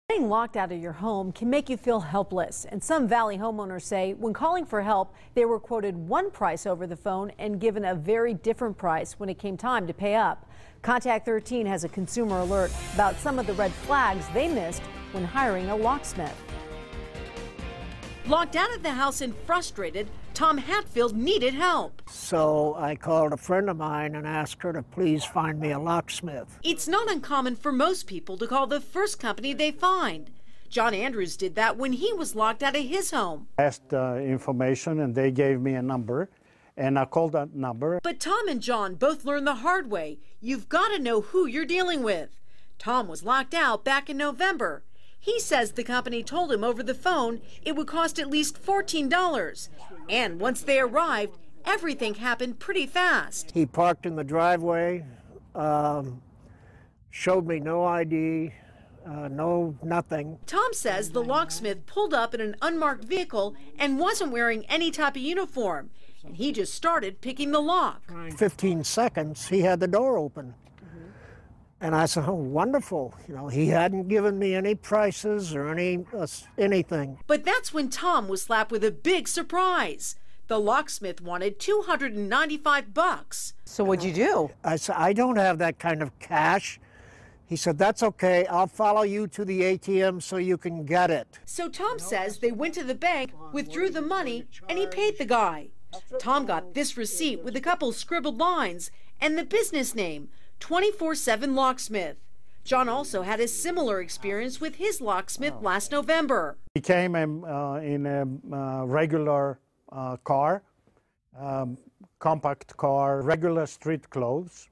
Getting locked out of your home can make you feel helpless, and some Valley homeowners say when calling for help, they were quoted one price over the phone and given a very different price when it came time to pay up. Contact 13 has a consumer alert about some of the red flags they missed when hiring a locksmith. Locked out of the house and frustrated, Tom Hatfield needed help. So I called a friend of mine and asked her to please find me a locksmith. It's not uncommon for most people to call the first company they find. John Andrews did that when he was locked out of his home. I asked information and they gave me a number and I called that number. But Tom and John both learned the hard way. You've got to know who you're dealing with. Tom was locked out back in November. He says the company told him over the phone it would cost at least $14. And once they arrived, everything happened pretty fast. He parked in the driveway, showed me no ID, nothing. Tom says the locksmith pulled up in an unmarked vehicle and wasn't wearing any type of uniform. And he just started picking the lock. 15 seconds, he had the door open. And I said, oh, wonderful. You know, he hadn't given me any prices or anything. But that's when Tom was slapped with a big surprise. The locksmith wanted $295. So what'd you do? I said, I don't have that kind of cash. He said, that's okay. I'll follow you to the ATM so you can get it. So Tom says they went to the bank, withdrew the money, and he paid the guy. Tom got this receipt with a couple scribbled lines and the business name, 24/7 Locksmith. John also had a similar experience with his locksmith last November. He came in a regular car, compact car, regular street clothes.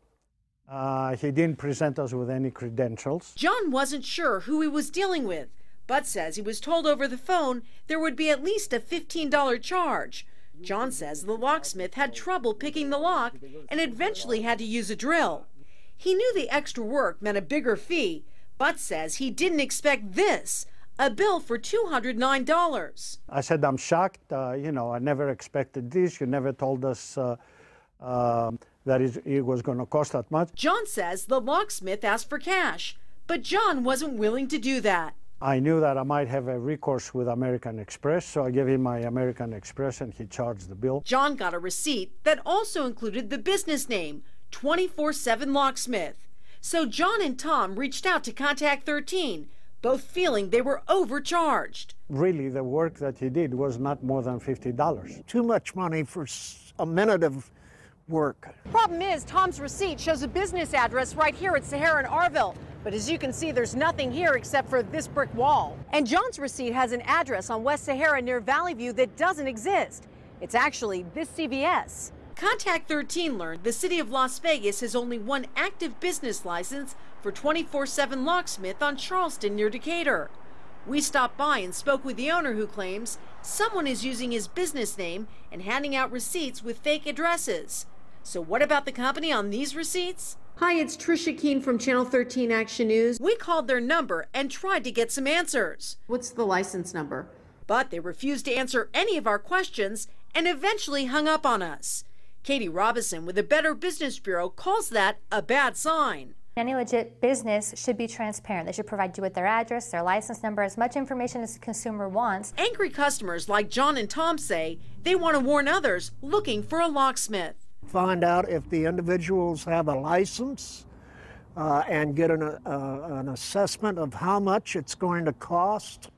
He didn't present us with any credentials. John wasn't sure who he was dealing with, but says he was told over the phone there would be at least a $15 charge. John says the locksmith had trouble picking the lock and eventually had to use a drill. He knew the extra work meant a bigger fee, but says he didn't expect this, a bill for $209. I said, I'm shocked. You know, I never expected this. You never told us that it was going to cost that much. John says the locksmith asked for cash, but John wasn't willing to do that. I knew that I might have a recourse with American Express, so I gave him my American Express and he charged the bill. John got a receipt that also included the business name, 24/7 Locksmith. So John and Tom reached out to Contact 13, both feeling they were overcharged. Really, the work that he did was not more than $50. Too much money for a minute of work. Problem is, Tom's receipt shows a business address right here at Sahara and Arville. But as you can see, there's nothing here except for this brick wall. And John's receipt has an address on West Sahara near Valley View that doesn't exist. It's actually this CVS. Contact 13 learned the city of Las Vegas has only one active business license for 24/7 Locksmith on Charleston near Decatur. We stopped by and spoke with the owner, who claims someone is using his business name and handing out receipts with fake addresses. So what about the company on these receipts? Hi, it's Trisha Keene from Channel 13 Action News. We called their number and tried to get some answers. What's the license number? But they refused to answer any of our questions and eventually hung up on us. Katie Robinson with the Better Business Bureau calls that a bad sign. Any legit business should be transparent. They should provide you with their address, their license number, as much information as the consumer wants. Angry customers like John and Tom say they want to warn others looking for a locksmith. Find out if the individuals have a license and get an assessment of how much it's going to cost.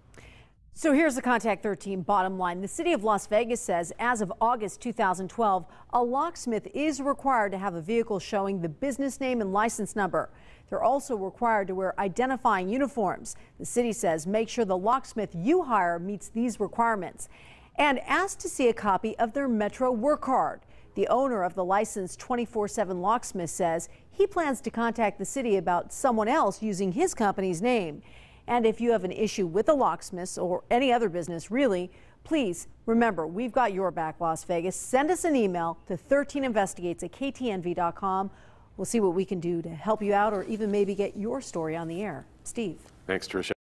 So here's the Contact 13 bottom line. The city of Las Vegas says as of August 2012, a locksmith is required to have a vehicle showing the business name and license number. They're also required to wear identifying uniforms. The city says make sure the locksmith you hire meets these requirements and ask to see a copy of their Metro work card. The owner of the licensed 24/7 Locksmith says he plans to contact the city about someone else using his company's name. And if you have an issue with the locksmiths or any other business, really, please remember, we've got your back, Las Vegas. Send us an email to 13investigates@ktnv.com. We'll see what we can do to help you out or even maybe get your story on the air. Steve. Thanks, Tricia.